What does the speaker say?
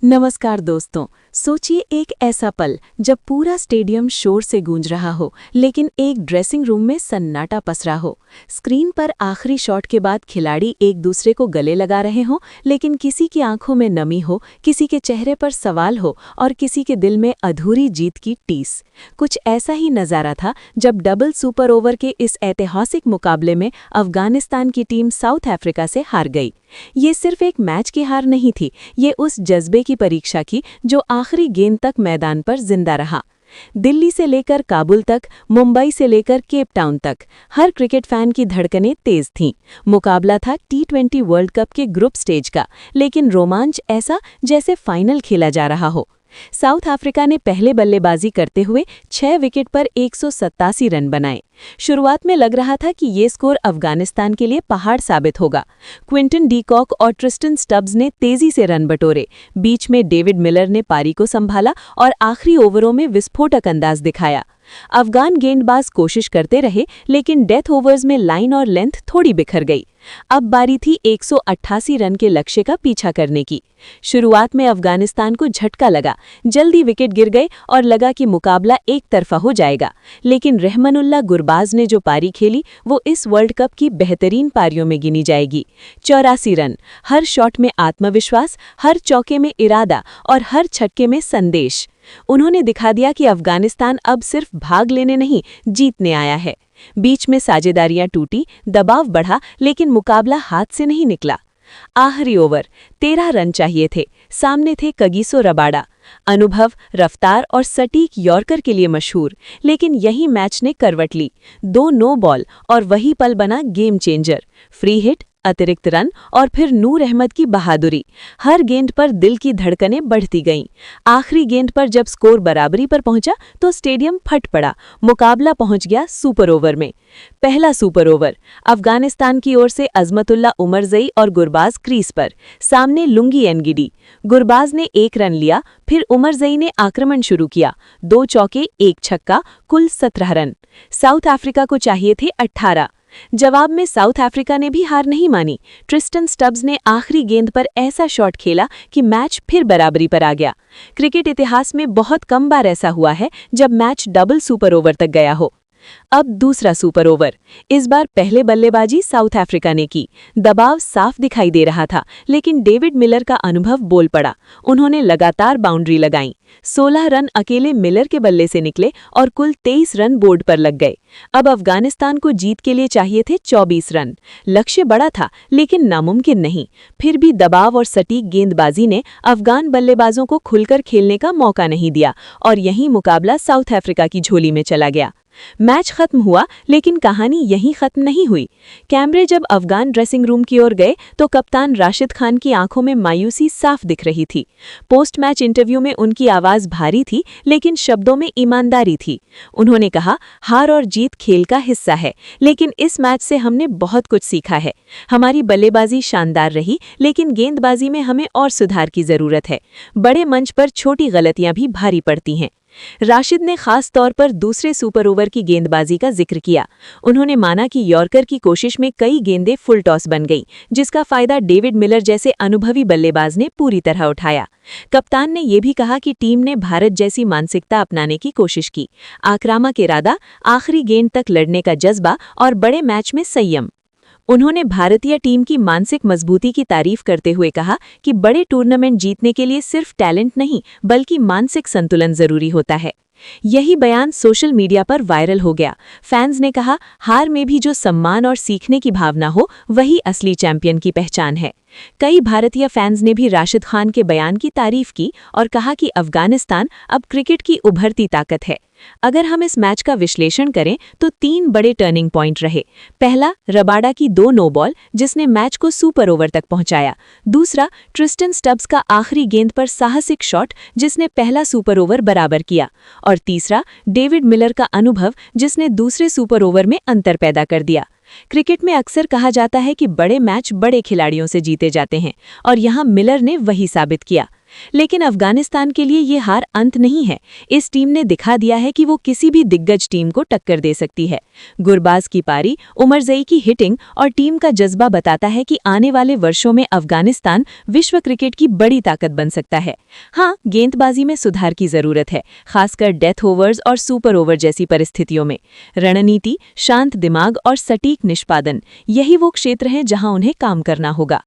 नमस्कार दोस्तों। सोचिए एक ऐसा पल जब पूरा स्टेडियम शोर से गूंज रहा हो, लेकिन एक ड्रेसिंग रूम में सन्नाटा पसरा हो। स्क्रीन पर आखिरी शॉट के बाद खिलाड़ी एक दूसरे को गले लगा रहे हों, लेकिन किसी की आंखों में नमी हो, किसी के चेहरे पर सवाल हो और किसी के दिल में अधूरी जीत की टीस। कुछ ऐसा ही नज़ारा था जब डबल सुपर ओवर के इस ऐतिहासिक मुकाबले में अफगानिस्तान की टीम साउथ अफ्रीका से हार गई। ये सिर्फ एक मैच की हार नहीं थी, ये उस जज्बे की परीक्षा की जो आखिरी गेंद तक मैदान पर जिंदा रहा। दिल्ली से लेकर काबुल तक, मुंबई से लेकर केप टाउन तक, हर क्रिकेट फैन की धड़कनें तेज थीं। मुकाबला था T20 वर्ल्ड कप के ग्रुप स्टेज का, लेकिन रोमांच ऐसा जैसे फाइनल खेला जा रहा हो। साउथ अफ्रीका ने पहले बल्लेबाजी करते हुए 6 विकेट पर 187 रन बनाए। शुरुआत में लग रहा था कि ये स्कोर अफगानिस्तान के लिए पहाड़ साबित होगा। क्विंटन डी कॉक और ट्रिस्टन स्टब्स ने तेजी से रन बटोरे। बीच में डेविड मिलर ने पारी को संभाला और आखिरी ओवरों में विस्फोटक अंदाज दिखाया। अफगान गेंदबाज कोशिश करते रहे, लेकिन डेथ ओवर्स में लाइन और लेंथ थोड़ी बिखर गई। अब बारी थी 188 रन के लक्ष्य का पीछा करने की। शुरुआत में अफगानिस्तान को झटका लगा, जल्दी विकेट गिर गए और लगा कि मुकाबला एक तरफा हो जाएगा। लेकिन रहमानुल्लाह गुरबाज ने जो पारी खेली वो इस वर्ल्ड कप की बेहतरीन पारियों में गिनी जाएगी। 84 रन, हर शॉट में आत्मविश्वास, हर चौके में इरादा और हर छक्के में संदेश। उन्होंने दिखा दिया कि अफगानिस्तान अब सिर्फ भाग लेने नहीं, जीतने आया है। बीच में साझेदारियां टूटी, दबाव बढ़ा, लेकिन मुकाबला हाथ से नहीं निकला। आखिरी ओवर, 13 रन चाहिए थे। सामने थे कगिसो रबाडा, अनुभव, रफ्तार और सटीक यॉर्कर के लिए मशहूर, लेकिन यही मैच ने करवट ली। 2 नो बॉल और वही पल बना गेम चेंजर। फ्री हिट, अतिरिक्त रन और फिर नूर अहमद की बहादुरी। हर गेंद पर दिल की धड़कनें बढ़ती गईं। आखिरी गेंद पर जब स्कोर बराबरी पर पहुंचा तो स्टेडियम फट पड़ा। मुकाबला पहुंच गया सुपर ओवर में। पहला सुपर ओवर, अफगानिस्तान की ओर से अजमतुल्ला उमरजई और गुरबाज क्रीज पर। सामने लुंगी एनगिडी। गुरबाज ने 1 रन लिया, फिर उमरजई ने आक्रमण शुरू किया। 2 चौके, 1 छक्का, कुल 17 रन। साउथ अफ्रीका को चाहिए थे 18। जवाब में साउथ अफ्रीका ने भी हार नहीं मानी। ट्रिस्टन स्टब्स ने आखिरी गेंद पर ऐसा शॉट खेला कि मैच फिर बराबरी पर आ गया। क्रिकेट इतिहास में बहुत कम बार ऐसा हुआ है जब मैच डबल सुपर ओवर तक गया हो। अब दूसरा सुपर ओवर। इस बार पहले बल्लेबाजी साउथ अफ्रीका ने की। दबाव साफ दिखाई दे रहा था, लेकिन डेविड मिलर का अनुभव बोल पड़ा। उन्होंने लगातार बाउंड्री लगाई। 16 रन अकेले मिलर के बल्ले से निकले और कुल 23 रन बोर्ड पर लग गए। अब अफगानिस्तान को जीत के लिए चाहिए थे 24 रन। लक्ष्य बड़ा था, लेकिन नामुमकिन नहीं। फिर भी दबाव और सटीक गेंदबाजी ने अफगान बल्लेबाजों को खुलकर खेलने का मौका नहीं दिया और यही मुकाबला साउथ अफ्रीका की झोली में चला गया। मैच खत्म हुआ, लेकिन कहानी यहीं खत्म नहीं हुई। कैमरे जब अफगान ड्रेसिंग रूम की ओर गए तो कप्तान राशिद खान की आंखों में मायूसी साफ दिख रही थी। पोस्ट मैच इंटरव्यू में उनकी आवाज भारी थी, लेकिन शब्दों में ईमानदारी थी। उन्होंने कहा, हार और जीत खेल का हिस्सा है, लेकिन इस मैच से हमने बहुत कुछ सीखा है। हमारी बल्लेबाजी शानदार रही, लेकिन गेंदबाजी में हमें और सुधार की जरूरत है। बड़े मंच पर छोटी गलतियां भी भारी पड़ती हैं। राशिद ने खास तौर पर दूसरे सुपर ओवर की गेंदबाजी का जिक्र किया। उन्होंने माना कि यॉर्कर की कोशिश में कई गेंदें फुल टॉस बन गईं, जिसका फायदा डेविड मिलर जैसे अनुभवी बल्लेबाज ने पूरी तरह उठाया। कप्तान ने यह भी कहा कि टीम ने भारत जैसी मानसिकता अपनाने की कोशिश की। आक्रामक इरादा, आखिरी गेंद तक लड़ने का जज्बा और बड़े मैच में संयम। उन्होंने भारतीय टीम की मानसिक मजबूती की तारीफ करते हुए कहा कि बड़े टूर्नामेंट जीतने के लिए सिर्फ टैलेंट नहीं, बल्कि मानसिक संतुलन जरूरी होता है। यही बयान सोशल मीडिया पर वायरल हो गया। फैंस ने कहा, हार में भी जो सम्मान और सीखने की भावना हो, वही असली चैंपियन की पहचान है। कई भारतीय फैंस ने भी राशिद खान के बयान की तारीफ की और कहा कि अफगानिस्तान अब क्रिकेट की उभरती ताकत है। अगर हम इस मैच का विश्लेषण करें तो 3 बड़े टर्निंग पॉइंट रहे। पहला, रबाडा की 2 नो बॉल जिसने मैच को सुपर ओवर तक पहुंचाया। दूसरा, ट्रिस्टन स्टब्स का आखिरी गेंद पर साहसिक शॉट जिसने पहला सुपर ओवर बराबर किया। और तीसरा, डेविड मिलर का अनुभव जिसने दूसरे सुपर ओवर में अंतर पैदा कर दिया। क्रिकेट में अक्सर कहा जाता है कि बड़े मैच बड़े खिलाड़ियों से जीते जाते हैं, और यहाँ मिलर ने वही साबित किया। लेकिन अफगानिस्तान के लिए ये हार अंत नहीं है। इस टीम ने दिखा दिया है कि वो किसी भी दिग्गज टीम को टक्कर दे सकती है। गुरबाज की पारी, उमरजई की हिटिंग और टीम का जज्बा बताता है कि आने वाले वर्षों में अफगानिस्तान विश्व क्रिकेट की बड़ी ताकत बन सकता है। हाँ, गेंदबाजी में सुधार की जरूरत है, खासकर डेथ ओवर्स और सुपर ओवर जैसी परिस्थितियों में। रणनीति, शांत दिमाग और सटीक निष्पादन, यही वो क्षेत्र हैं जहां उन्हें काम करना होगा।